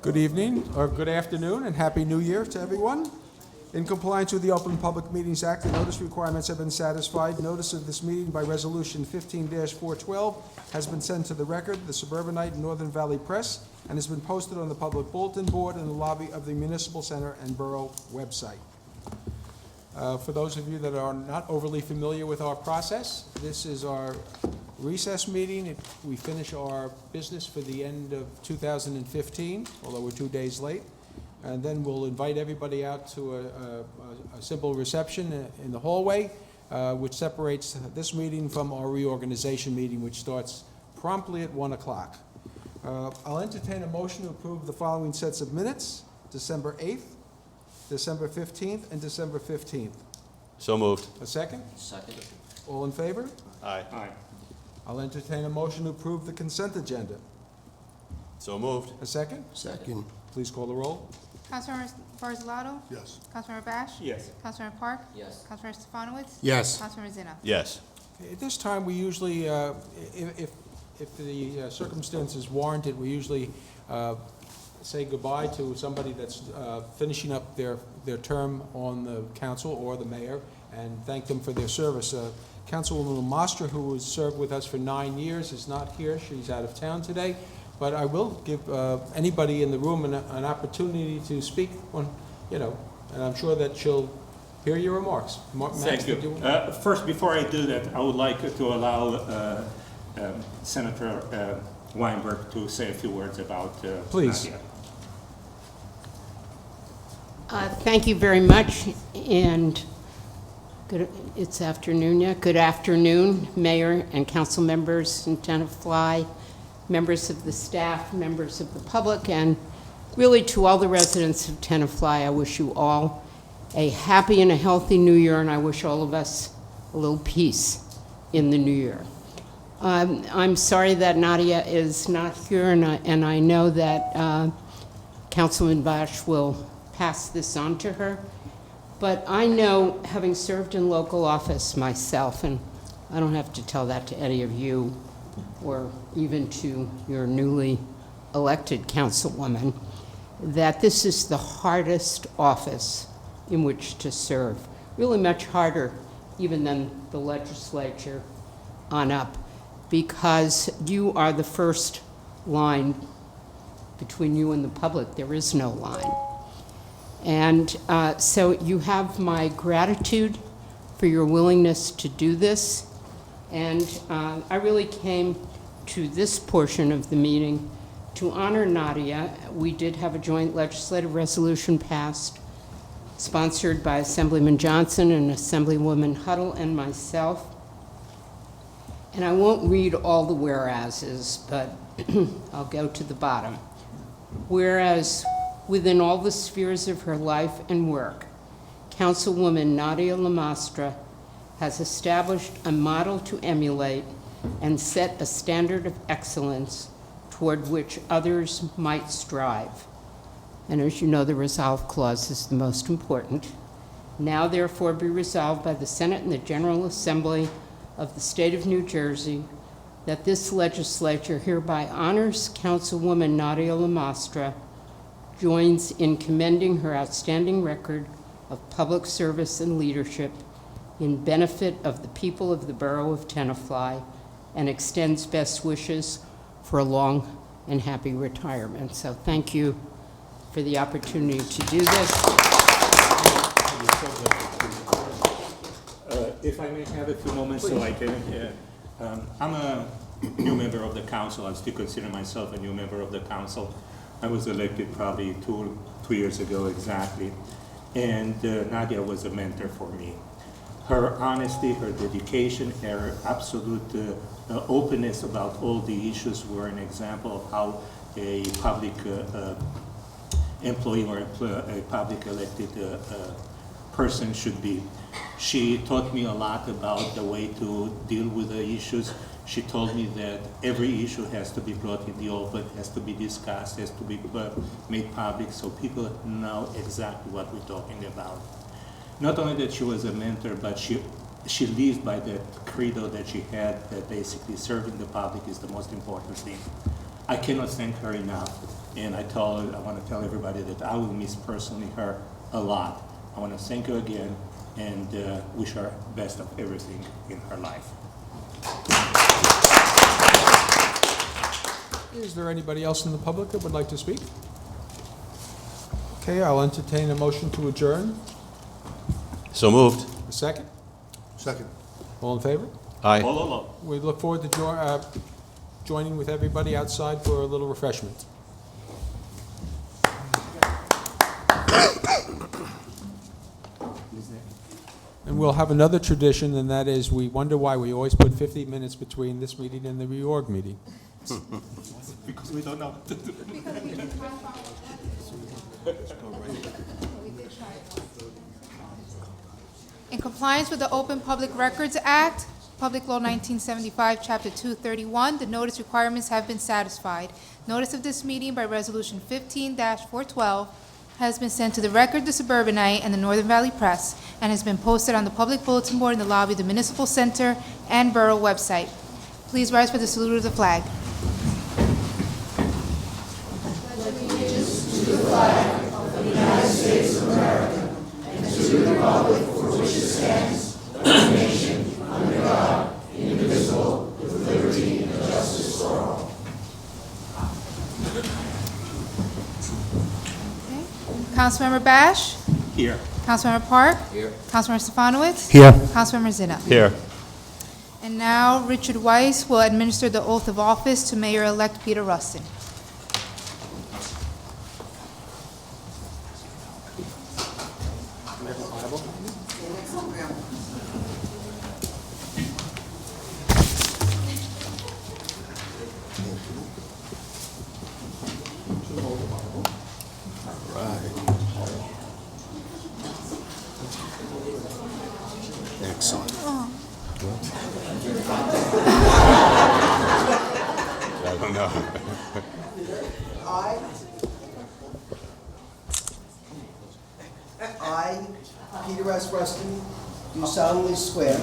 Good evening, or good afternoon, and Happy New Year to everyone. In compliance with the Open Public Meetings Act, the notice requirements have been satisfied. Notice of this meeting by Resolution 15-412 has been sent to the record, the Suburbanite and Northern Valley Press, and has been posted on the public bulletin board in the lobby of the Municipal Center and Borough website. For those of you that are not overly familiar with our process, this is our recess meeting. We finish our business for the end of 2015, although we're 2 days late. And then we'll invite everybody out to a simple reception in the hallway, which separates this meeting from our reorganization meeting, which starts promptly at 1 o'clock. I'll entertain a motion to approve the following sets of minutes: December 8th, December 15th, and December 15th. So moved. A second? Second. All in favor? Aye. Aye. I'll entertain a motion to approve the consent agenda. So moved. A second? Second. Please call the roll. Councilmember Barzalato? Yes. Councilmember Bash? Yes. Councilmember Park? Yes. Councilmember Stefanowicz? Yes. Councilmember Zina? Yes. At this time, we usually, if the circumstances warrant it, we usually say goodbye to somebody that's finishing up their term on the council or the mayor and thank them for their service. Councilwoman Lamostra, who has served with us for 9 years, is not here. She's out of town today. But I will give anybody in the room an opportunity to speak on, and I'm sure that she'll hear your remarks. Thank you. First, before I do that, I would like to allow Senator Weinberg to say a few words about Please. Nadia. Thank you very much, and it's afternoon yet. Good afternoon, Mayor and council members in Tenafly, members of the staff, members of the public, and really to all the residents of Tenafly. I wish you all a happy and a healthy new year, and I wish all of us a little peace in the new year. I'm sorry that Nadia is not here, and I know that Councilman Bash will pass this on to her. But I know, having served in local office myself, and I don't have to tell that to any of you or even to your newly elected councilwoman, that this is the hardest office in which to serve. Really much harder even than the legislature on up, because you are the first line between you and the public. There is no line. And so you have my gratitude for your willingness to do this. And I really came to this portion of the meeting to honor Nadia. We did have a joint legislative resolution passed, sponsored by Assemblyman Johnson and Assemblywoman Huddle and myself. And I won't read all the whereases, but I'll go to the bottom. Whereas, within all the spheres of her life and work, Councilwoman Nadia Lamostra has established a model to emulate and set a standard of excellence toward which others might strive. And as you know, the resolve clause is the most important. Now therefore be resolved by the Senate and the General Assembly of the State of New Jersey that this legislature hereby honors Councilwoman Nadia Lamostra, joins in commending her outstanding record of public service and leadership in benefit of the people of the borough of Tenafly, and extends best wishes for a long and happy retirement. So thank you for the opportunity to do this. If I may have a few moments, so I can. I'm a new member of the council. I still consider myself a new member of the council. I was elected probably two years ago exactly, and Nadia was a mentor for me. Her honesty, her dedication, her absolute openness about all the issues were an example of how a public employee or a public elected person should be. She taught me a lot about the way to deal with the issues. She told me that every issue has to be brought in the open, has to be discussed, has to be made public so people know exactly what we're talking about. Not only that she was a mentor, but she lived by that credo that she had, that basically serving the public is the most important thing. I cannot thank her enough And I want to tell everybody that I will miss personally her a lot. I want to thank her again and wish her best of everything in her life. Is there anybody else in the public that would like to speak? Okay, I'll entertain a motion to adjourn. So moved. A second? Second. All in favor? Aye. Olo. We look forward to joining with everybody outside for a little refreshment. And we'll have another tradition, and that is we wonder why we always put 50 minutes between this meeting and the reorg meeting. Because we don't know what to do. In compliance with the Open Public Records Act, Public Law 1975, Chapter 231, the notice requirements have been satisfied. Notice of this meeting by Resolution 15-412 has been sent to the Record, the Suburbanite, and the Northern Valley Press, and has been posted on the public bulletin board in the lobby of the Municipal Center and Borough website. Please rise for the salute of the flag. Okay. Councilmember Bash? Here. Councilmember Park? Here. Councilmember Stefanowitz? Here. Councilmember Zinna? Here. And now Richard Weiss will administer the oath of office to Mayor-elect Peter Rustin. Excellent. I don't know. I, Peter S. Rustin, do solemnly swear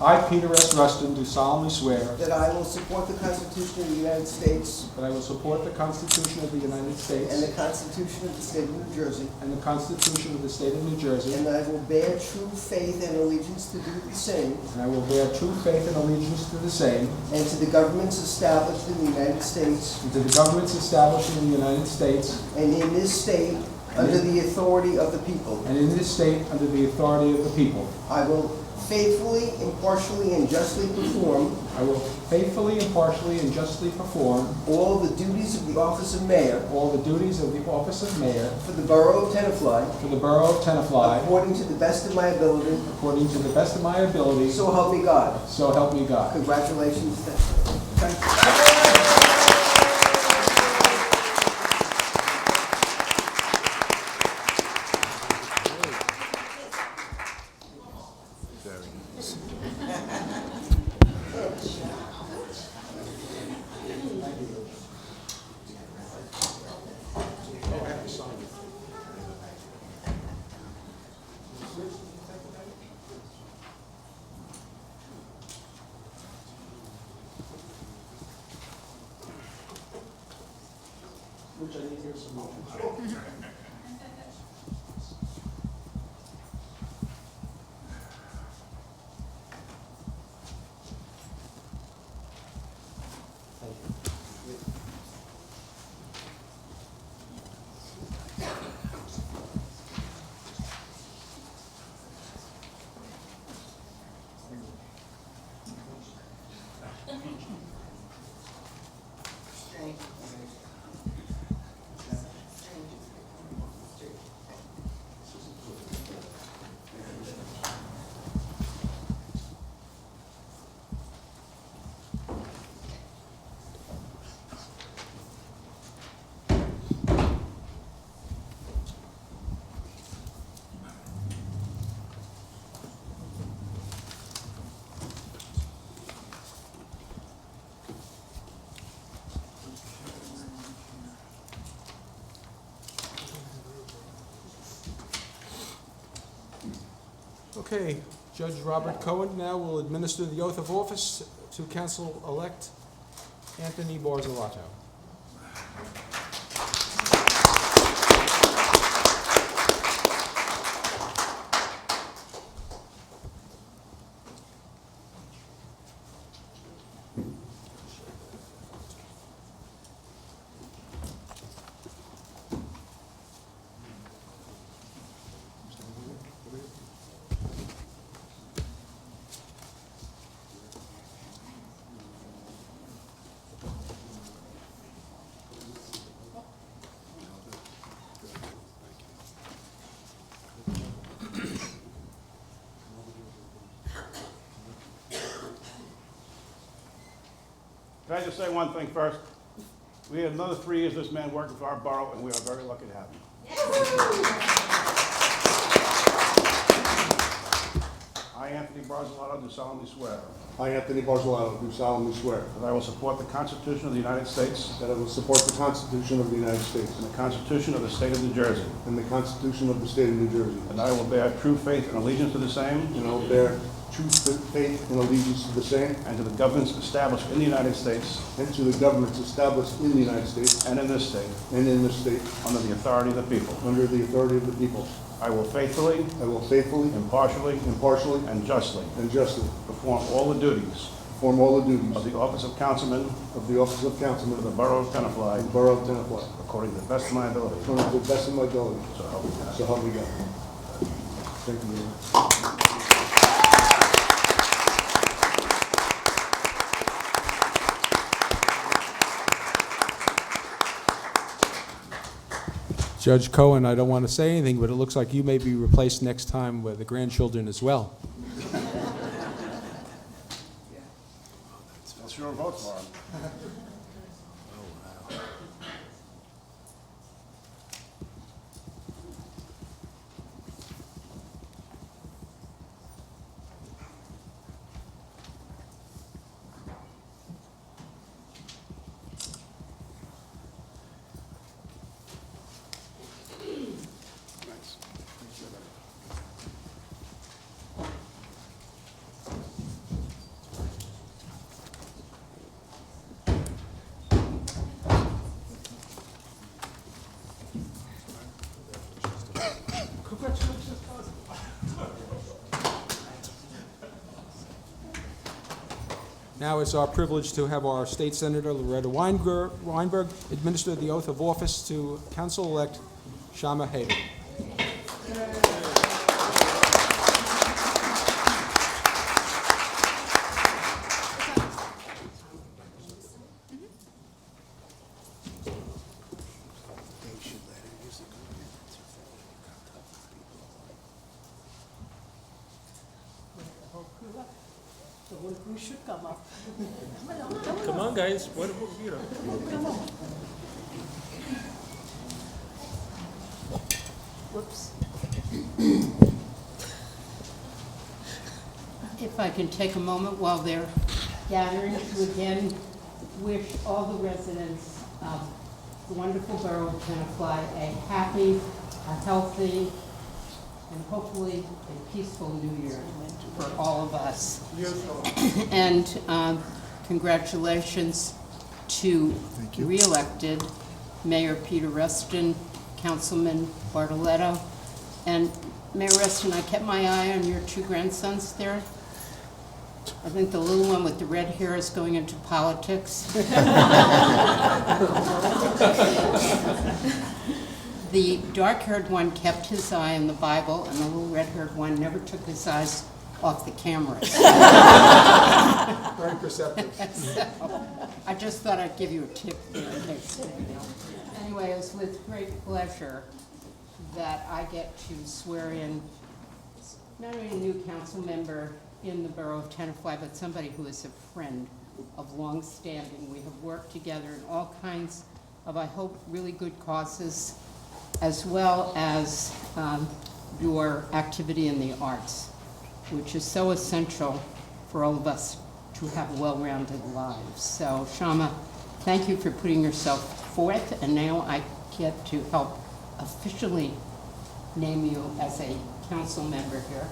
I, Peter S. Rustin, do solemnly swear that I will support the Constitution of the United States that I will support the Constitution of the United States and the Constitution of the State of New Jersey, and the Constitution of the State of New Jersey, and that I will bear true faith and allegiance to do the same, and I will bear true faith and allegiance to the same, and to the governments established in the United States and to the governments established in the United States and in this state under the authority of the people. and in this state under the authority of the people. I will faithfully, impartially, and justly perform I will faithfully, impartially, and justly perform all the duties of the office of mayor all the duties of the office of mayor for the borough of Tenafly for the borough of Tenafly according to the best of my ability, according to the best of my ability, so help me God. so help me God. Congratulations. Thank you. Okay, Judge Robert Cohen now will administer the oath of office to Council-elect Anthony Barzalato. Can I just say one thing first? We have another 3 years of this man working for our borough, and we are very lucky to have him. I, Anthony Barzalato, do solemnly swear I, Anthony Barzalato, do solemnly swear that I will support the Constitution of the United States that I will support the Constitution of the United States and the Constitution of the State of New Jersey, and the Constitution of the State of New Jersey, and I will bear true faith and allegiance to the same and I will bear true faith and allegiance to the same and to the governments established in the United States and to the governments established in the United States and in this state and in this state under the authority of the people. under the authority of the people. I will faithfully, I will faithfully, impartially, impartially, and justly and justly perform all the duties perform all the duties of the office of councilman of the office of of councilman the of borough of the Tenafly Borough of Tenafly, according to the best of my ability. according to the best of my ability. So help me God. So help me God. Thank you very much. Judge Cohen, I don't want to say anything, but it looks like you may be replaced next time with the grandchildren as well. I'll sure vote for him. Now it's our privilege to have our State Senator Loretta Weinberg administer the oath of office to Council-elect Shama Hayden. You should come up. Come on, guys. What, you know. Whoops. If I can take a moment while they're gathering to again wish all the residents of the wonderful borough of Tenafly a happy, a healthy, and hopefully a peaceful New Year for all of us. And congratulations to re-elected Mayor Peter Reston, Councilman Bartoletto. And Mayor Reston, I kept my eye on your 2 grandsons there. I think the little one with the red hair is going into politics. The dark-haired one kept his eye on the Bible, and the little red-haired one never took his eyes off the cameras. Very perceptive. I just thought I'd give you a tip there in case, you know. Anyway, it's with great pleasure that I get to swear in not only a new council member in the borough of Tenafly, but somebody who is a friend of long standing. We have worked together in all kinds of, I hope, really good causes, as well as your activity in the arts, which is so essential for all of us to have well-rounded lives. So, Shama, thank you for putting yourself forth, and now I get to help officially name you as a council member here.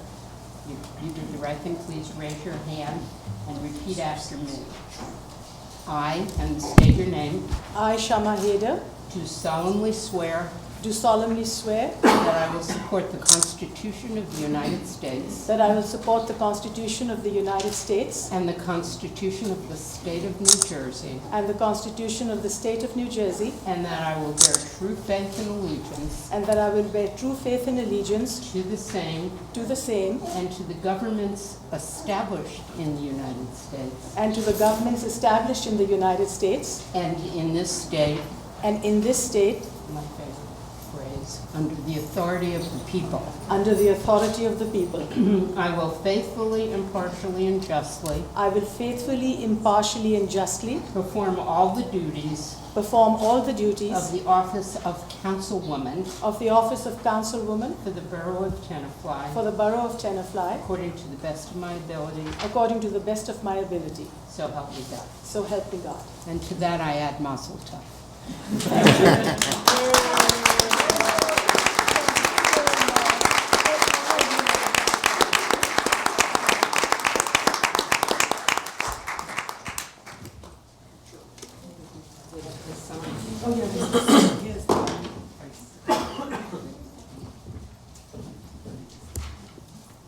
You did the right thing. Please raise your hand and repeat after me. I, and state your name, I, Shama Hader, do solemnly swear do solemnly swear that I will support the Constitution of the United States that I will support the Constitution of the United States and the Constitution of the State of New Jersey, and the Constitution of the State of New Jersey, and that I will bear true faith and allegiance and that I will bear true faith and allegiance to the same to the same and to the governments established in the United States and to the governments established in the United States and in this state, and in this state, my favorite phrase, duties under the authority of the people. under the authority of the people. I will faithfully, impartially, and justly I will faithfully, impartially, and justly perform all the duties perform all the of duties the office of councilwoman of the office of councilwoman for the Borough of Tenafly for the Borough of Tenafly according to the best of my ability, according to the best of my ability. so help me God. So help me God. And to that I add mazel tov.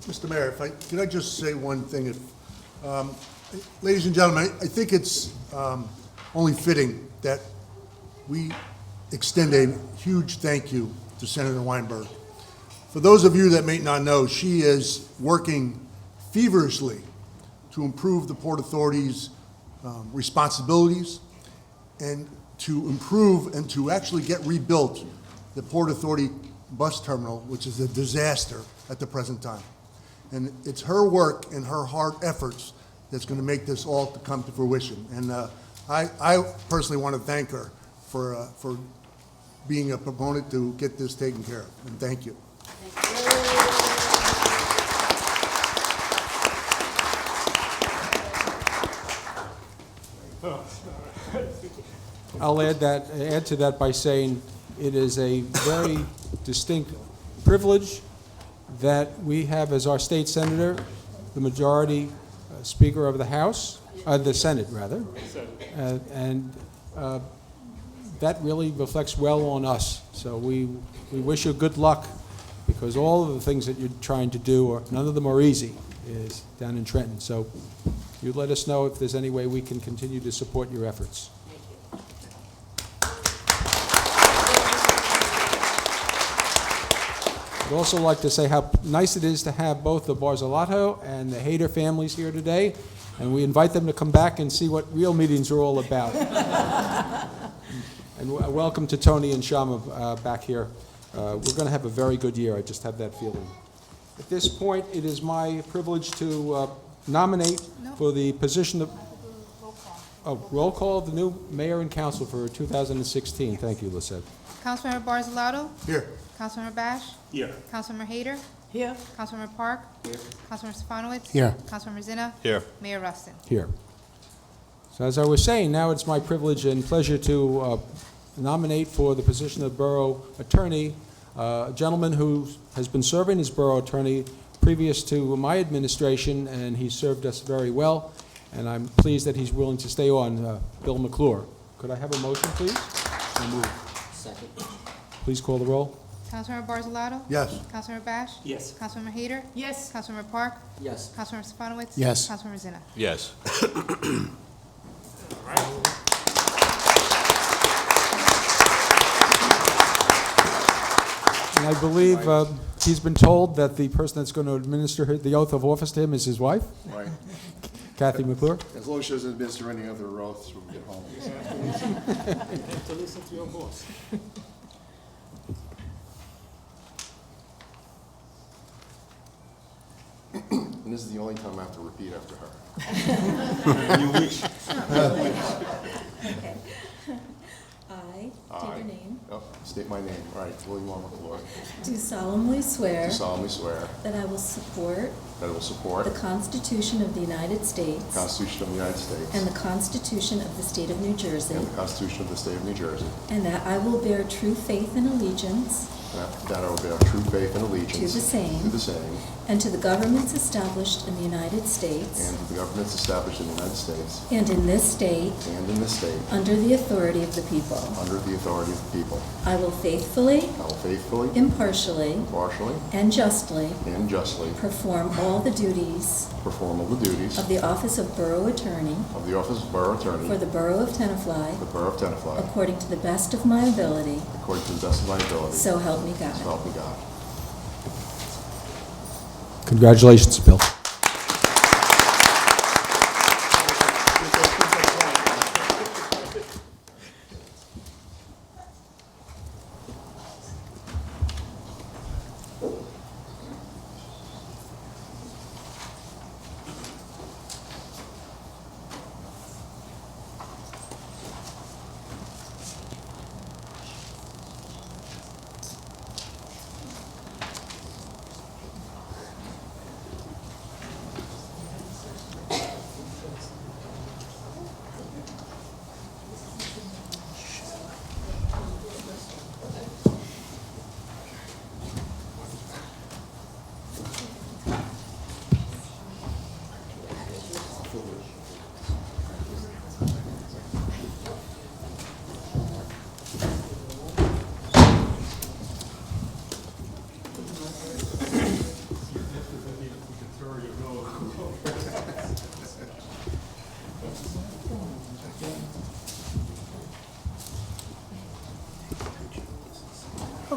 Mr. Mayor, could I just say one thing? Ladies and gentlemen, I think it's only fitting that we extend a huge thank you to Senator Weinberg. For those of you that may not know, she is working feverishly to improve the Port Authority's responsibilities and to improve and to actually get rebuilt the Port Authority bus terminal, which is a disaster at the present time. And it's her work and her hard efforts that's going to make this all to come to fruition. And I personally want to thank her for being a proponent to get this taken care of. And thank you. I'll add to that by saying it is a very distinct privilege that we have as our state senator, the majority Speaker of the House, the Senate rather, and that really reflects well on us. So we wish you good luck, because all of the things that you're trying to do, none of them are easy, is down in Trenton. So you let us know if there's any way we can continue to support your efforts. I'd also like to say how nice it is to have both the Barzalato and the Hayter families here today, and we invite them to come back and see what real meetings are all about. And welcome to Tony and Shama back here. We're going to have a very good year, I just have that feeling. At this point, it is my privilege to nominate for the position of... roll call of the new mayor and council for 2016. Thank you, Lisette. Councilmember Barzalato? Here. Councilmember Bash? Here. Councilmember Hayter? Here. Councilmember Park? Here. Councilmember Stefanowitz? Here. Councilmember Zinna? Here. Mayor Rustin? Here. So as I was saying, now it's my privilege and pleasure to nominate for the position of borough attorney a gentleman who has been serving as borough attorney previous to my administration, and he served us very well, and I'm pleased that he's willing to stay on, Bill McClure. Could I have a motion, please? So moved. Second. Please call the roll. Councilmember Barzalato? Yes. Councilmember Bash? Yes. Councilmember Hayter? Yes. Councilmember Park? Yes. Councilmember Stefanowitz? Yes. Councilmember Zinna? Yes. And I believe he's been told that the person that's going to administer the oath of office to him is his wife, Right. Kathy McClure. As long as she doesn't administer any other oaths when we get home. You have to listen to your boss. And this is the only time I have to repeat after her. You wish. Okay. I, state your name, Oh, state my name, right, William R. McClure. do solemnly swear Do solemnly swear that I will support that I will support the the Constitution of the United States Constitution of the United States and the Constitution of the State of New Jersey, and the Constitution of the State of New Jersey, and that I will bear true faith and allegiance and that I will bear true faith and allegiance to the same to the same and to the governments established in the United States and to the governments established in the United States and in this state and in this state under the authority of the people. under the authority of the people. I will faithfully, I will faithfully, impartially, impartially, and justly and justly perform all the duties perform all the duties of the office of Borough Attorney of the office of Borough Attorney for the Borough of Tenafly for the Borough of Tenafly according to the best of my ability, according to the best of my ability. so help me God. So help me God. Congratulations, Bill.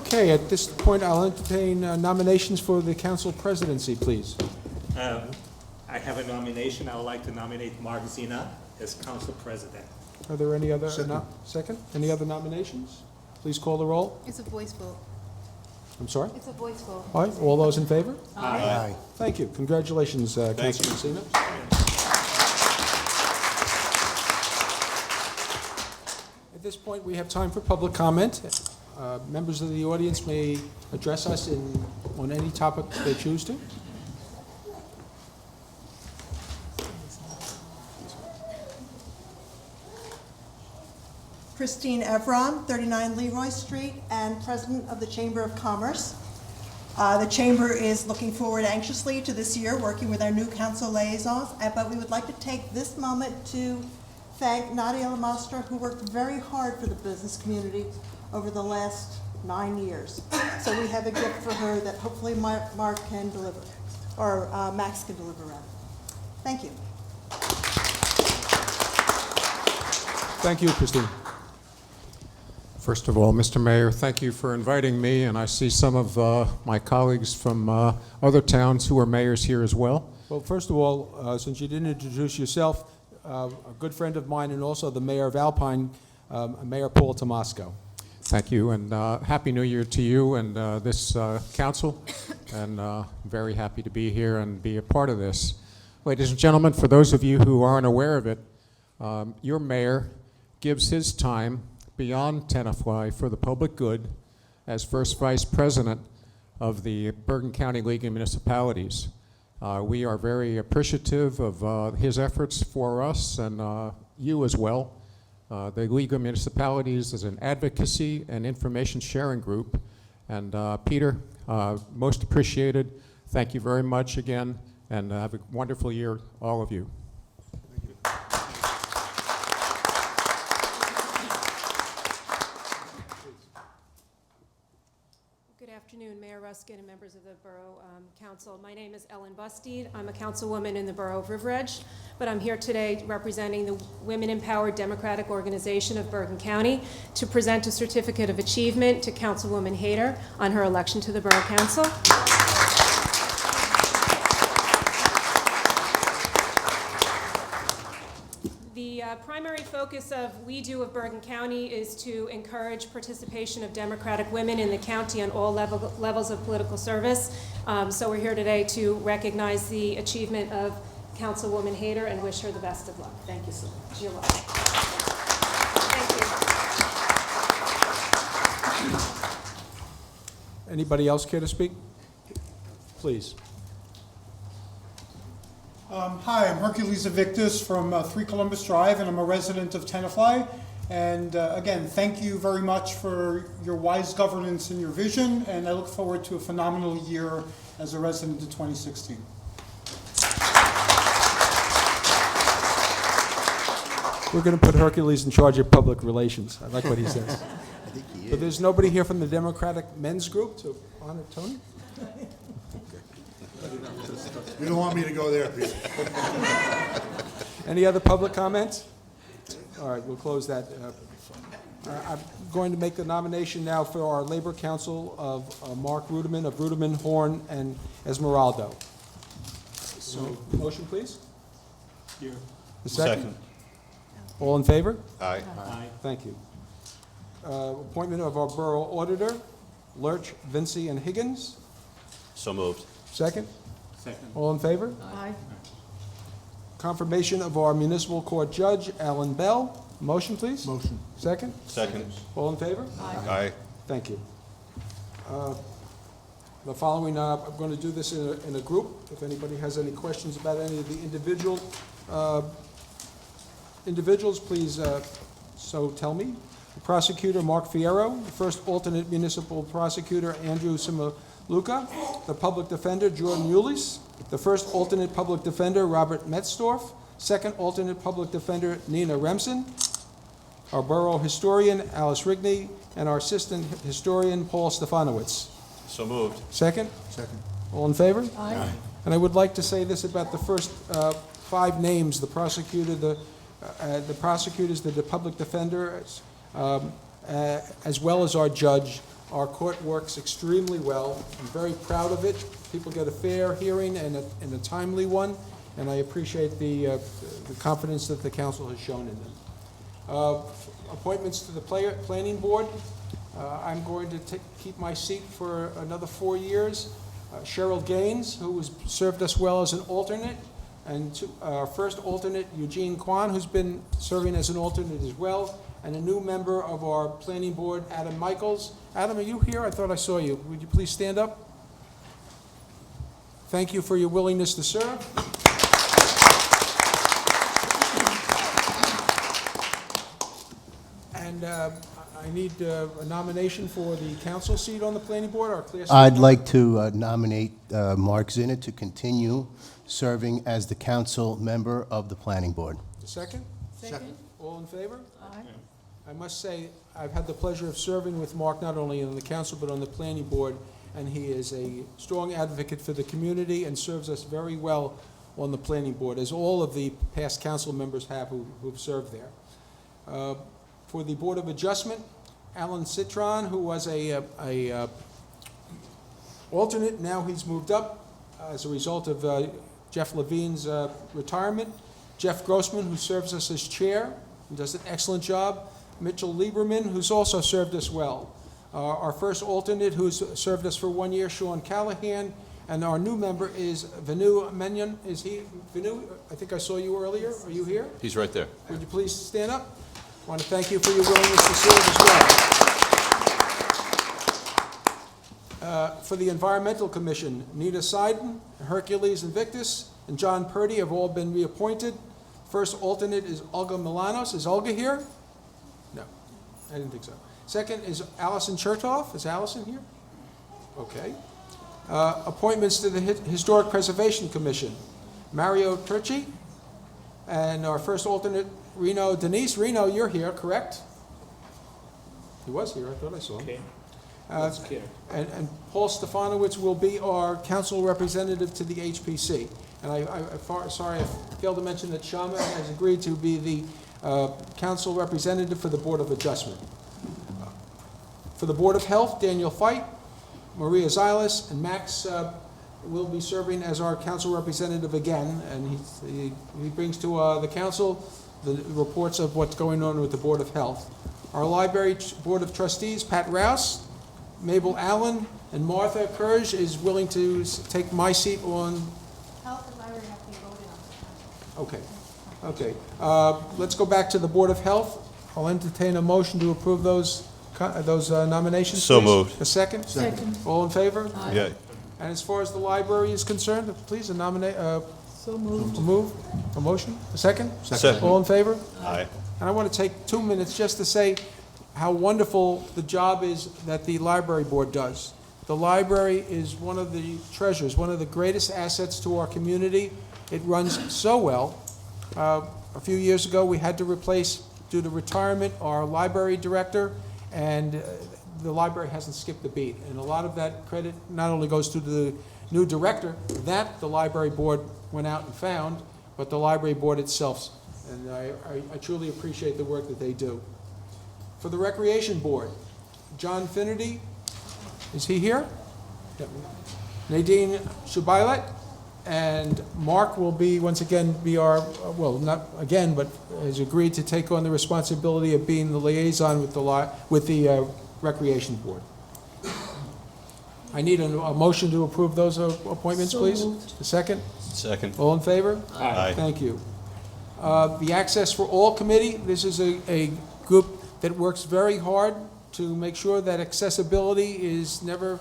Okay, at this point, I'll entertain nominations for the council presidency, please. I have a nomination. I would like to nominate Mark Zina as council president. Are there any other, Second. second? Any other nominations? Please call the roll. It's a voice vote. I'm sorry? It's a voice vote. All right, all those in favor? Aye. Thank you. Congratulations, Councilman Messina. At this point, we have time for public comment. Members of the audience may address us on any topic they choose to. Christine Evron, 39 Leroy Street, and President of the Chamber of Commerce. The Chamber is looking forward anxiously to this year, working with our new council liaisons, but we would like to take this moment to thank Nadia Lamastra, who worked very hard for the business community over the last 9 years. So we have a gift for her that hopefully Mark can deliver, or Max can deliver, rather. Thank you. Thank you, Christine. First of all, Mr. Mayor, thank you for inviting me, and I see some of my colleagues from other towns who are mayors here as well. Well, first of all, since you didn't introduce yourself, a good friend of mine and also the mayor of Alpine, Mayor Paul Tomasco. Thank you, and Happy New Year to you and this council, and very happy to be here and be a part of this. Ladies and gentlemen, for those of you who aren't aware of it, your mayor gives his time beyond Tenafly for the public good as first vice president of the Bergen County League of Municipalities. We are very appreciative of his efforts for us and you as well. The League of Municipalities is an advocacy and information sharing group. And Peter, most appreciated. Thank you very much again, and have a wonderful year, all of you. Good afternoon, Mayor Ruskin and members of the Borough Council. My name is Ellen Bustede. I'm a councilwoman in the Borough of River Edge, but I'm here today representing the Women Empowered Democratic Organization of Bergen County to present a certificate of achievement to Councilwoman Hayter on her election to the Borough Council. The primary focus of We Do of Bergen County is to encourage participation of Democratic women in the county on all levels of political service. So we're here today to recognize the achievement of Councilwoman Hayter and wish her the best of luck. Thank you so much. You're welcome. Thank you. Anybody else care to speak? Please. Hi, I'm Hercules Evictus from 3 Columbus Drive, and I'm a resident of Tenafly. And again, thank you very much for your wise governance and your vision, and I look forward to a phenomenal year as a resident of 2016. We're going to put Hercules in charge of public relations. I like what he says. I think he is. But there's nobody here from the Democratic Men's Group to honor Tony? You don't want me to go there, Peter. Any other public comments? All right, we'll close that. I'm going to make the nomination now for our Labor Council of Mark Ruderman of Ruderman, Horn, and Esmeraldo. So, motion, please? Here. The second? All in favor? Aye. Aye. Thank you. Appointment of our Borough Auditor, Lurch, Vinci, and Higgins. So moved. Second? Second. All in favor? Aye. Confirmation of our Municipal Court Judge, Alan Bell. Motion, please? Motion. Second? Second. All in favor? Aye. Thank you. The following, I'm going to do this in a group. If anybody has any questions about any of the individuals, please so tell me. The Prosecutor, Mark Fierro. The First Alternate Municipal Prosecutor, Andrew Simaluka. The Public Defender, Jordan Eulis. The First Alternate Public Defender, Robert Metzdorf. Second Alternate Public Defender, Nina Remsen. Our Borough Historian, Alice Rigney. And our Assistant Historian, Paul Stefanowitz. So moved. Second? Second. All in favor? Aye. And I would like to say this about the first 5 names, the prosecutor, the prosecutors, the public defender, as well as our judge. Our court works extremely well. I'm very proud of it. People get a fair hearing and a timely one, and I appreciate the confidence that the council has shown in them. Appointments to the planning board. I'm going to keep my seat for another 4 years. Cheryl Gaines, who has served us well as an alternate, and our first alternate, Eugene Kwan, who's been serving as an alternate as well, and a new member of our planning board, Adam Michaels. Adam, are you here? I thought I saw you. Would you please stand up? Thank you for your willingness to serve. And I need a nomination for the council seat on the planning board, our class. I'd like to nominate Mark Zinner to continue serving as the council member of the planning board. Second? Second. All in favor? Aye. I must say, I've had the pleasure of serving with Mark not only on the council but on the planning board, and he is a strong advocate for the community and serves us very well on the planning board, as all of the past council members have who've served there. For the Board of Adjustment, Alan Citron, who was a alternate, now he's moved up as a result of Jeff Levine's retirement. Jeff Grossman, who serves us as chair, and does an excellent job. Mitchell Lieberman, who's also served us well. Our first alternate, who's served us for 1 year, Sean Callahan. And our new member is Venu Menyon. Is he, Venu, I think I saw you earlier. Are you here? He's right there. Would you please stand up? I want to thank you for your willingness to serve as well. For the Environmental Commission, Nita Seiden, Hercules Invictus, and John Purdy have all been reappointed. First alternate is Olga Milanos. Is Olga here? No, I didn't think so. Second is Allison Chertoff. Is Allison here? Okay. Appointments to the Historic Preservation Commission, Mario Turchi, and our first alternate, Reno Denise. Reno, you're here, correct? He was here, I thought I saw him. Okay. And Paul Stefanowicz will be our council representative to the HPC. And sorry, I failed to mention that Shama has agreed to be the council representative for the Board of Adjustment. For the Board of Health, Daniel Feit, Maria Zilas, and Max will be serving as our council representative again, and he brings to the council the reports of what's going on with the Board of Health. Our Library Board of Trustees, Pat Rouse, Mabel Allen, and Martha Kurge is willing to take my seat on. Health and library have to be voted on. Okay. Let's go back to the Board of Health. I'll entertain a motion to approve those nominations, So please. moved. A second? Second. All in favor? Yeah. And as far as the library is concerned, please, So moved. a motion? A second? Second. All in favor? Aye. And I want to take 2 minutes just to say how wonderful the job is that the library board does. The library is one of the treasures, one of the greatest assets to our community. It runs so well. A few years ago, we had to replace, due to retirement, our library director, and the library hasn't skipped a beat. And a lot of that credit not only goes to the new director, that the library board went out and found, but the library board itself. And I truly appreciate the work that they do. For the Recreation Board, John Finnerty, is he here? Yep. Nadine Shubailet, and Mark will be, once again, be our, well, not again, but has agreed to take on the responsibility of being the liaison with the Recreation Board. I need a motion to approve those appointments, So please. moved. A second? Second. All in favor? Aye. Thank you. The Access for All Committee, this is a group that works very hard to make sure that accessibility is never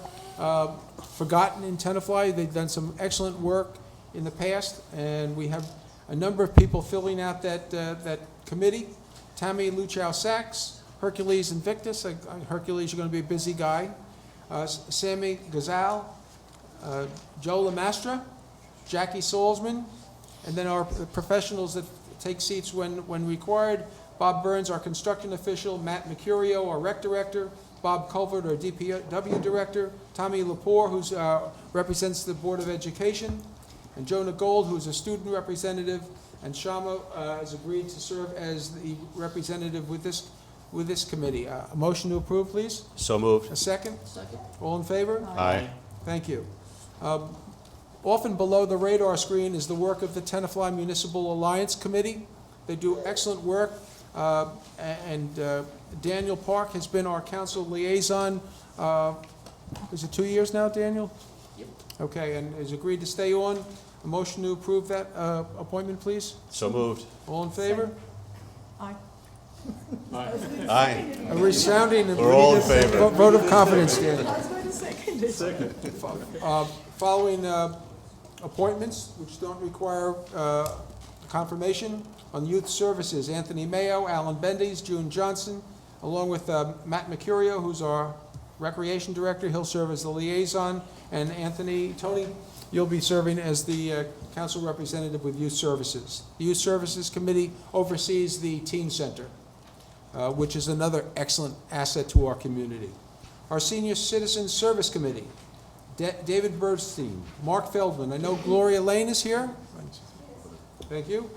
forgotten in Tenafly. They've done some excellent work in the past, and we have a number of people filling out that committee. Tammy Luchow-Sachs, Hercules Invictus. Hercules, you're going to be a busy guy. Sammy Gazal, Joe Lamastra, Jackie Salzman, and then our professionals that take seats when required. Bob Burns, our construction official, Matt Mercurio, our rec director, Bob Culvert, our DPW director, Tommy Lepore, who represents the Board of Education, and Jonah Gold, who's a student representative, and Shama has agreed to serve as the representative with this with this committee. A motion to approve, please? So moved. A second? Second. All in favor? Aye. Thank you. Often below the radar screen is the work of the Tenafly Municipal Alliance Committee. They do excellent work, and Daniel Park has been our council liaison. Is it 2 years now, Daniel? Yep. Okay, and has agreed to stay on. A motion to approve that appointment, please? So moved. All in favor? Aye. Aye. A resounding and We're all in favor. vote of confidence, Daniel. I was going to second it. Following appointments, which don't require confirmation, on youth services, Anthony Mayo, Alan Bendes, June Johnson, along with Matt Mercurio, who's our recreation director. He'll serve as the liaison. And Tony, you'll be serving as the council representative with youth services. The Youth Services Committee oversees the teen center, which is another excellent asset to our community. Our Senior Citizen Service Committee, David Bernstein, Mark Feldman. I know Gloria Lane is here. Thank you.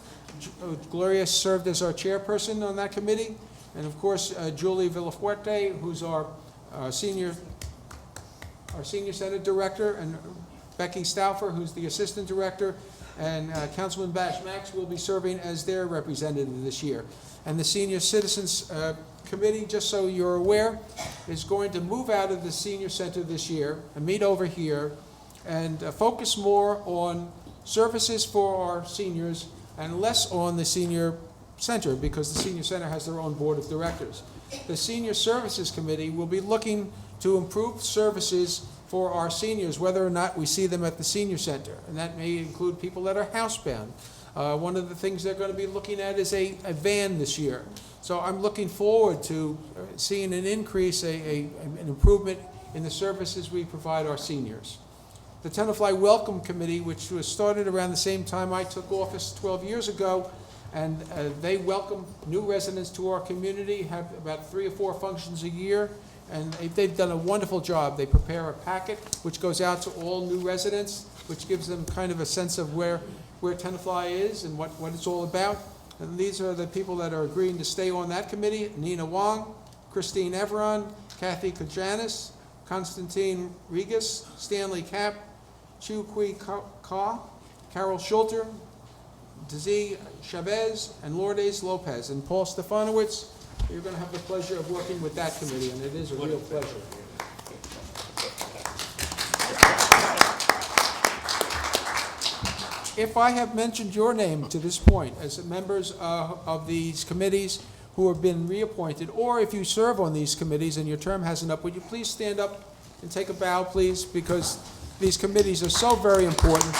Gloria served as our chairperson on that committee. And of course, Julie Villafuerte, who's our senior Senate director, and Becky Stauffer, who's the assistant director, and Councilman Bash Max will be serving as their representative this year. And the Senior Citizens Committee, just so you're aware, is going to move out of the senior center this year and meet over here and focus more on services for our seniors and less on the senior center, because the senior center has their own board of directors. The Senior Services Committee will be looking to improve services for our seniors, whether or not we see them at the senior center, and that may include people that are housebound. One of the things they're going to be looking at is a van this year. So I'm looking forward to seeing an increase, an improvement in the services we provide our seniors. The Tenafly Welcome Committee, which was started around the same time I took office 12 years ago, and they welcome new residents to our community, have about 3 or 4 functions a year, and they've done a wonderful job. They prepare a packet which goes out to all new residents, which gives them kind of a sense of where Tenafly is and what it's all about. And these are the people that are agreeing to stay on that committee: Nina Wong, Christine Everon, Kathy Kajanis, Constantine Regas, Stanley Kapp, Chu Kui Ka, Carol Schulter, Dizzy Chavez, and Lourdes Lopez. And Paul Stefanowitz, you're going to have the pleasure of working with that committee, and it is a real pleasure. If I have mentioned your name to this point as members of these committees who have been reappointed, or if you serve on these committees and your term hasn't up, would you please stand up and take a bow, please, because these committees are so very important.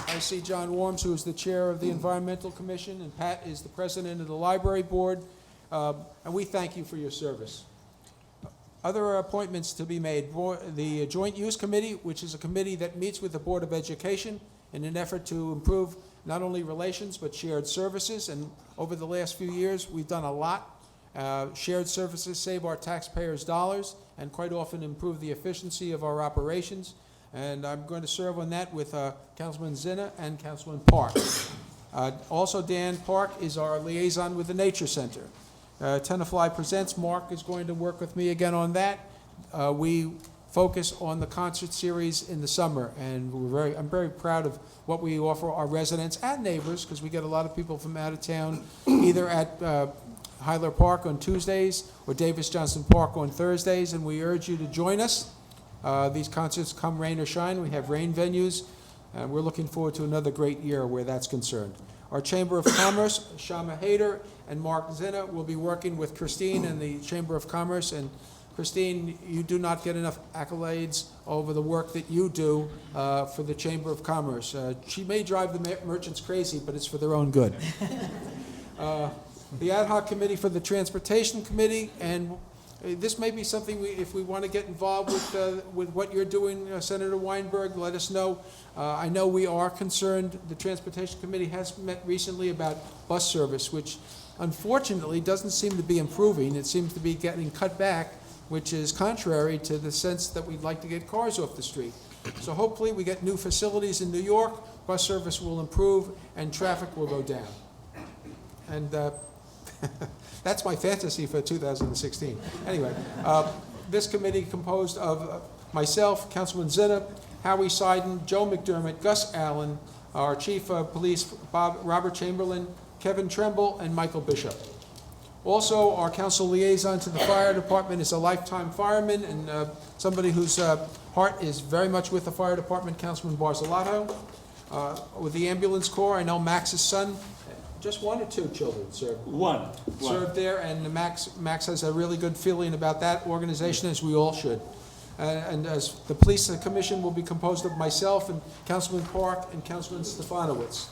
I see John Worms, who is the chair of the Environmental Commission, and Pat is the president of the Library Board, and we thank you for your service. Other appointments to be made: the Joint Use Committee, which is a committee that meets with the Board of Education in an effort to improve not only relations but shared services. And over the last few years, we've done a lot. Shared services save our taxpayers dollars and quite often improve the efficiency of our operations. And I'm going to serve on that with Councilman Zinna and Councilman Park. Also, Dan Park is our liaison with the Nature Center. Tenafly Presents, Mark is going to work with me again on that. We focus on the concert series in the summer, and I'm very proud of what we offer our residents and neighbors, because we get a lot of people from out of town, either at Hyler Park on Tuesdays or Davis Johnson Park on Thursdays, and we urge you to join us. These concerts come rain or shine. We have rain venues, and we're looking forward to another great year where that's concerned. Our Chamber of Commerce, Shama Hader and Mark Zinna, will be working with Christine and the Chamber of Commerce. And Christine, you do not get enough accolades over the work that you do for the Chamber of Commerce. She may drive the merchants crazy, but it's for their own good. The Ad Hoc Committee for the Transportation Committee, and this may be something if we want to get involved with what you're doing, Senator Weinberg, let us know. I know we are concerned. The Transportation Committee has met recently about bus service, which unfortunately doesn't seem to be improving. It seems to be getting cut back, which is contrary to the sense that we'd like to get cars off the street. So hopefully we get new facilities in New York, bus service will improve, and traffic will go down. And that's my fantasy for 2016. Anyway, this committee composed of myself, Councilman Zinna, Howie Seiden, Joe McDermott, Gus Allen, our Chief of Police, Robert Chamberlain, Kevin Tremble, and Michael Bishop. Also, our council liaison to the fire department is a lifetime fireman and somebody whose heart is very much with the fire department, Councilman Barzalato. With the ambulance corps, I know Max's son, just one or two children served. One. Served there, and Max has a really good feeling about that organization, as we all should. And as the police commission will be composed of myself and Councilman Park and Councilman Stefanowitz.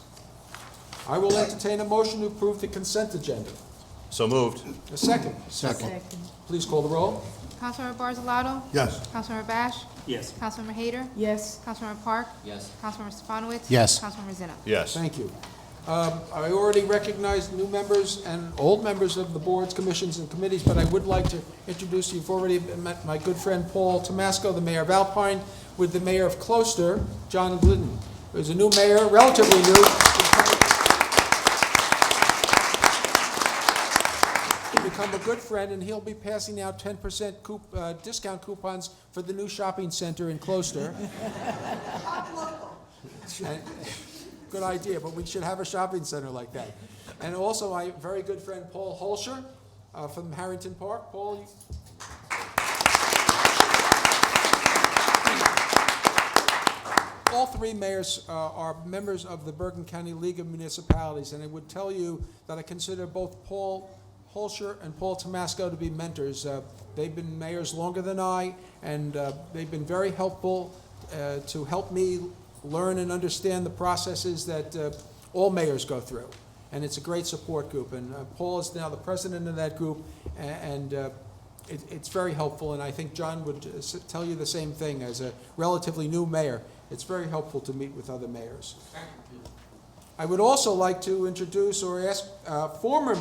I will entertain a motion to approve the consent agenda. So moved. A second. Second. Please call the roll. Councilmember Barzalato? Yes. Councilmember Bash? Yes. Councilmember Hayter? Yes. Councilmember Park? Yes. Councilmember Stefanowitz? Yes. Councilmember Zinna? Yes. Thank you. I already recognized new members and old members of the boards, commissions, and committees, but I would like to introduce, you've already met my good friend Paul Tomasco, the mayor of Alpine, with the mayor of Closter, John Glidden. There's a new mayor, relatively new. Become a good friend, and he'll be passing out 10% discount coupons for the new shopping center in Closter. And, good idea, but we should have a shopping center like that. And also my very good friend Paul Holscher from Harrington Park. Paul, all three mayors are members of the Bergen County League of Municipalities, and I would tell you that I consider both Paul Holscher and Paul Tomasco to be mentors. They've been mayors longer than I, and they've been very helpful to help me learn and understand the processes that all mayors go through. And it's a great support group. And Paul is now the president of that group, and it's very helpful. And I think John would tell you the same thing. As a relatively new mayor, it's very helpful to meet with other mayors. I would also like to introduce or ask former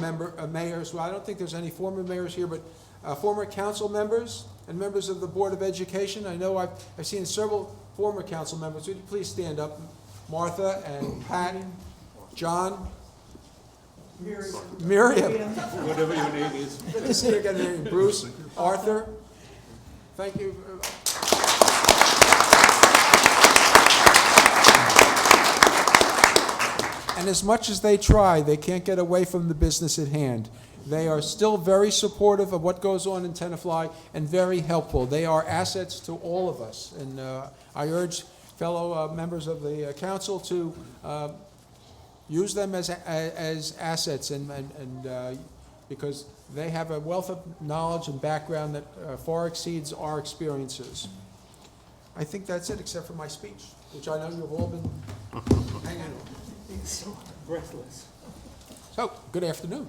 mayors, well, I don't think there's any former mayors here, but former council members and members of the Board of Education. I know I've seen several former council members. Would you please stand up? Martha and Pat, John, Miriam. Whatever your name is. Good to see you again, Miriam. Bruce, Arthur. Thank you. And as much as they try, they can't get away from the business at hand. They are still very supportive of what goes on in Tenafly and very helpful. They are assets to all of us. And I urge fellow members of the council to use them as assets, and because they have a wealth of knowledge and background that far exceeds our experiences. I think that's it, except for my speech, which I know you've all been hanging on. So breathless. So, good afternoon.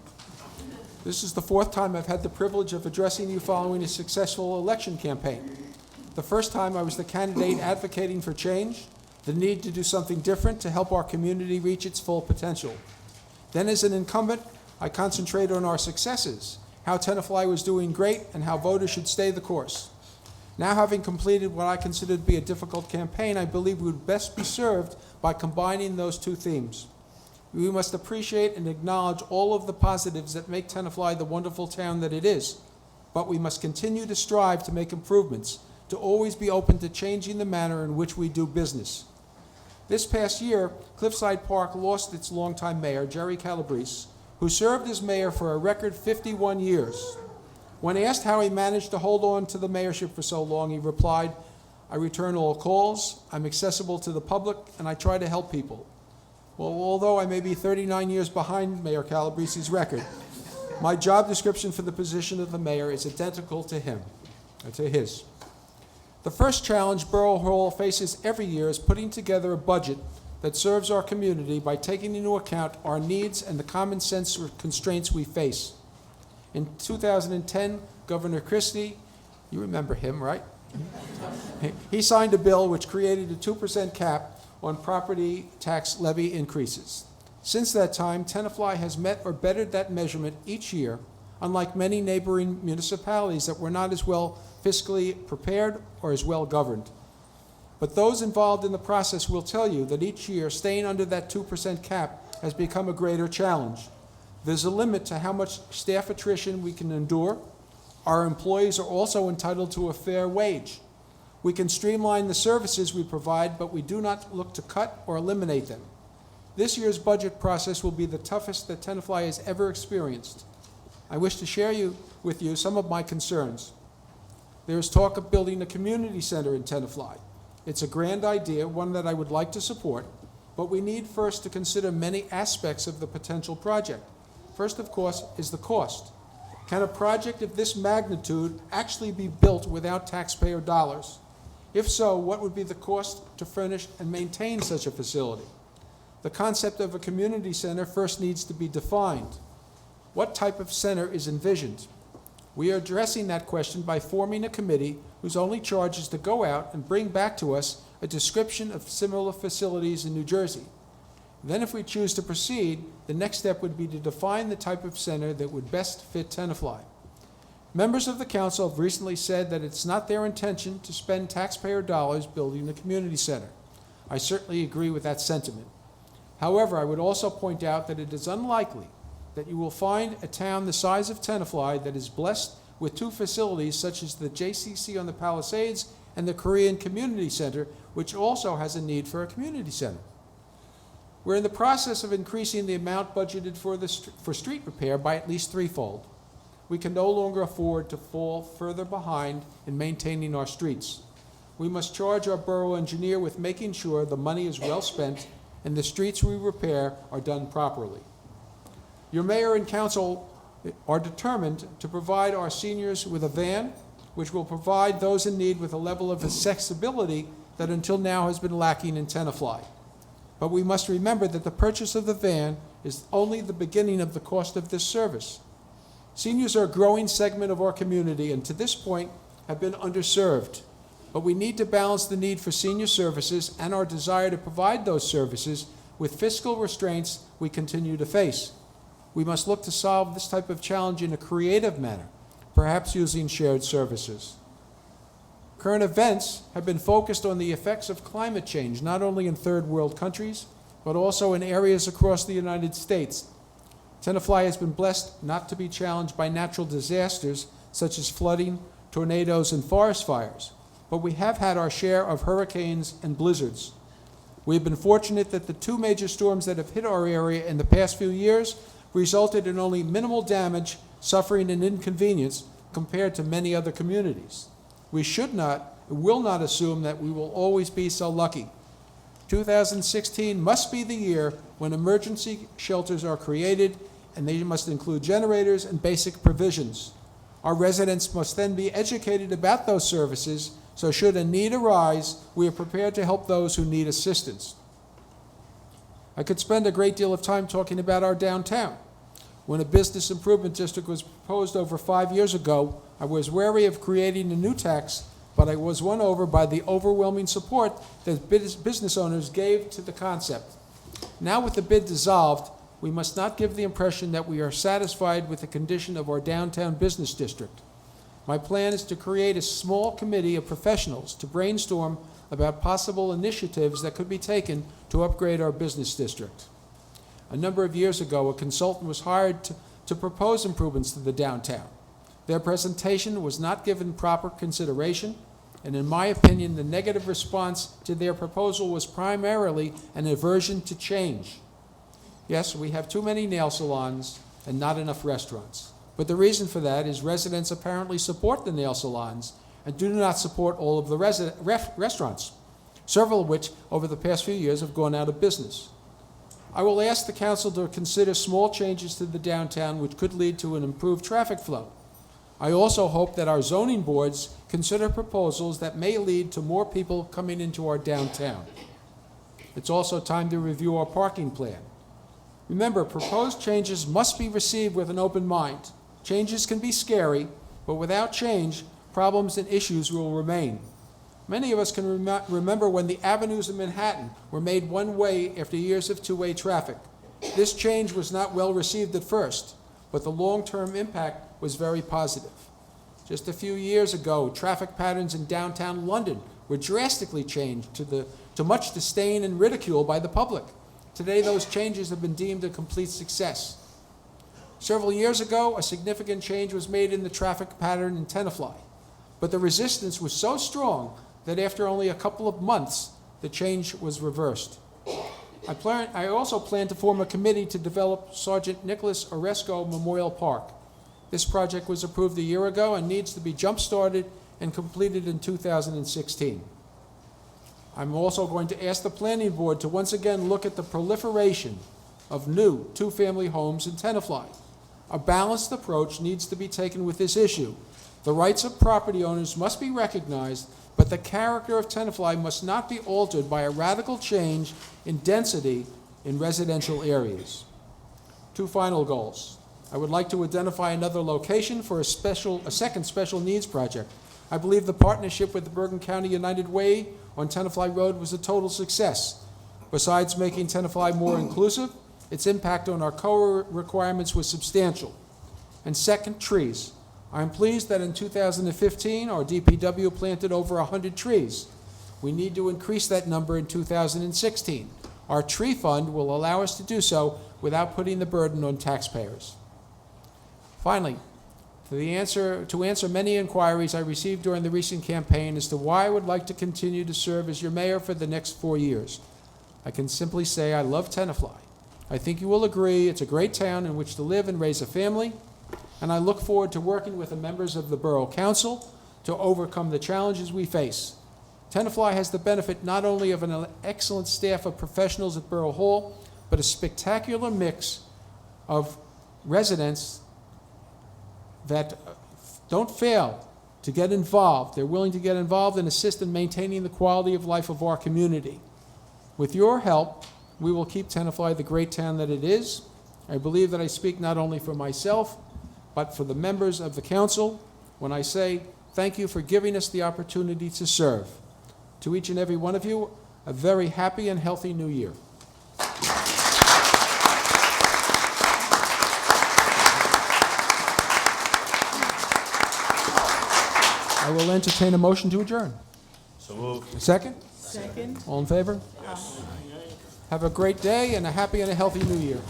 This is the fourth time I've had the privilege of addressing you following a successful election campaign. The first time I was the candidate advocating for change, the need to do something different to help our community reach its full potential. Then as an incumbent, I concentrated on our successes, how Tenafly was doing great, and how voters should stay the course. Now, having completed what I consider to be a difficult campaign, I believe we would best be served by combining those two themes. We must appreciate and acknowledge all of the positives that make Tenafly the wonderful town that it is, but we must continue to strive to make improvements, to always be open to changing the manner in which we do business. This past year, Cliffside Park lost its longtime mayor, Jerry Calabrese, who served as mayor for a record 51 years. When asked how he managed to hold on to the mayorship for so long, he replied, "I return all calls, I'm accessible to the public, and I try to help people." Well, although I may be 39 years behind Mayor Calabrese's record, my job description for the position of the mayor is identical to his. The first challenge Borough Hall faces every year is putting together a budget that serves our community by taking into account our needs and the common sense constraints we face. In 2010, Governor Christie, you remember him, right? He signed a bill which created a 2% cap on property tax levy increases. Since that time, Tenafly has met or bettered that measurement each year, unlike many neighboring municipalities that were not as well fiscally prepared or as well governed. But those involved in the process will tell you that each year staying under that 2% cap has become a greater challenge. There's a limit to how much staff attrition we can endure. Our employees are also entitled to a fair wage. We can streamline the services we provide, but we do not look to cut or eliminate them. This year's budget process will be the toughest that Tenafly has ever experienced. I wish to share with you some of my concerns. There is talk of building a community center in Tenafly. It's a grand idea, one that I would like to support, but we need first to consider many aspects of the potential project. First, of course, is the cost. Can a project of this magnitude actually be built without taxpayer dollars? If so, what would be the cost to furnish and maintain such a facility? The concept of a community center first needs to be defined. What type of center is envisioned? We are addressing that question by forming a committee whose only charge is to go out and bring back to us a description of similar facilities in New Jersey. Then if we choose to proceed, the next step would be to define the type of center that would best fit Tenafly. Members of the council have recently said that it's not their intention to spend taxpayer dollars building a community center. I certainly agree with that sentiment. However, I would also point out that it is unlikely that you will find a town the size of Tenafly that is blessed with two facilities such as the JCC on the Palisades and the Korean Community Center, which also has a need for a community center. We're in the process of increasing the amount budgeted for street repair by at least threefold. We can no longer afford to fall further behind in maintaining our streets. We must charge our borough engineer with making sure the money is well spent and the streets we repair are done properly. Your mayor and council are determined to provide our seniors with a van, which will provide those in need with a level of accessibility that until now has been lacking in Tenafly. But we must remember that the purchase of the van is only the beginning of the cost of this service. Seniors are a growing segment of our community and to this point have been underserved. But we need to balance the need for senior services and our desire to provide those services with fiscal restraints we continue to face. We must look to solve this type of challenge in a creative manner, perhaps using shared services. Current events have been focused on the effects of climate change, not only in third world countries, but also in areas across the United States. Tenafly has been blessed not to be challenged by natural disasters such as flooding, tornadoes, and forest fires, but we have had our share of hurricanes and blizzards. We have been fortunate that the two major storms that have hit our area in the past few years resulted in only minimal damage, suffering, and inconvenience compared to many other communities. We should not and will not assume that we will always be so lucky. 2016 must be the year when emergency shelters are created, and they must include generators and basic provisions. Our residents must then be educated about those services, so should a need arise, we are prepared to help those who need assistance. I could spend a great deal of time talking about our downtown. When a business improvement district was proposed over 5 years ago, I was wary of creating a new tax, but I was won over by the overwhelming support that business owners gave to the concept. Now with the bid dissolved, we must not give the impression that we are satisfied with the condition of our downtown business district. My plan is to create a small committee of professionals to brainstorm about possible initiatives that could be taken to upgrade our business district. A number of years ago, a consultant was hired to propose improvements to the downtown. Their presentation was not given proper consideration, and in my opinion, the negative response to their proposal was primarily an aversion to change. Yes, we have too many nail salons and not enough restaurants. But the reason for that is residents apparently support the nail salons and do not support all of the restaurants, several of which over the past few years have gone out of business. I will ask the council to consider small changes to the downtown which could lead to an improved traffic flow. I also hope that our zoning boards consider proposals that may lead to more people coming into our downtown. It's also time to review our parking plan. Remember, proposed changes must be received with an open mind. Changes can be scary, but without change, problems and issues will remain. Many of us can remember when the avenues in Manhattan were made one way after years of two-way traffic. This change was not well received at first, but the long-term impact was very positive. Just a few years ago, traffic patterns in downtown London were drastically changed to much disdain and ridicule by the public. Today, those changes have been deemed a complete success. Several years ago, a significant change was made in the traffic pattern in Tenafly, but the resistance was so strong that after only a couple of months, the change was reversed. I also plan to form a committee to develop Sergeant Nicholas Oresco Memorial Park. This project was approved a year ago and needs to be jump-started and completed in 2016. I'm also going to ask the Planning Board to once again look at the proliferation of new two-family homes in Tenafly. A balanced approach needs to be taken with this issue. The rights of property owners must be recognized, but the character of Tenafly must not be altered by a radical change in density in residential areas. Two final goals. I would like to identify another location for a second special needs project. I believe the partnership with the Bergen County United Way on Tenafly Road was a total success. Besides making Tenafly more inclusive, its impact on our COA requirements was substantial. And second, trees. I'm pleased that in 2015, our DPW planted over 100 trees. We need to increase that number in 2016. Our tree fund will allow us to do so without putting the burden on taxpayers. Finally, to answer many inquiries I received during the recent campaign as to why I would like to continue to serve as your mayor for the next 4 years, I can simply say I love Tenafly. I think you will agree it's a great town in which to live and raise a family, and I look forward to working with the members of the Borough Council to overcome the challenges we face. Tenafly has the benefit not only of an excellent staff of professionals at Borough Hall, but a spectacular mix of residents that don't fail to get involved. They're willing to get involved and assist in maintaining the quality of life of our community. With your help, we will keep Tenafly the great town that it is. I believe that I speak not only for myself, but for the members of the council when I say thank you for giving us the opportunity to serve. To each and every one of you, a very happy and healthy new year. I will entertain a motion to adjourn. So moved. Second? Second. All in favor? Have a great day and a happy and a healthy new year.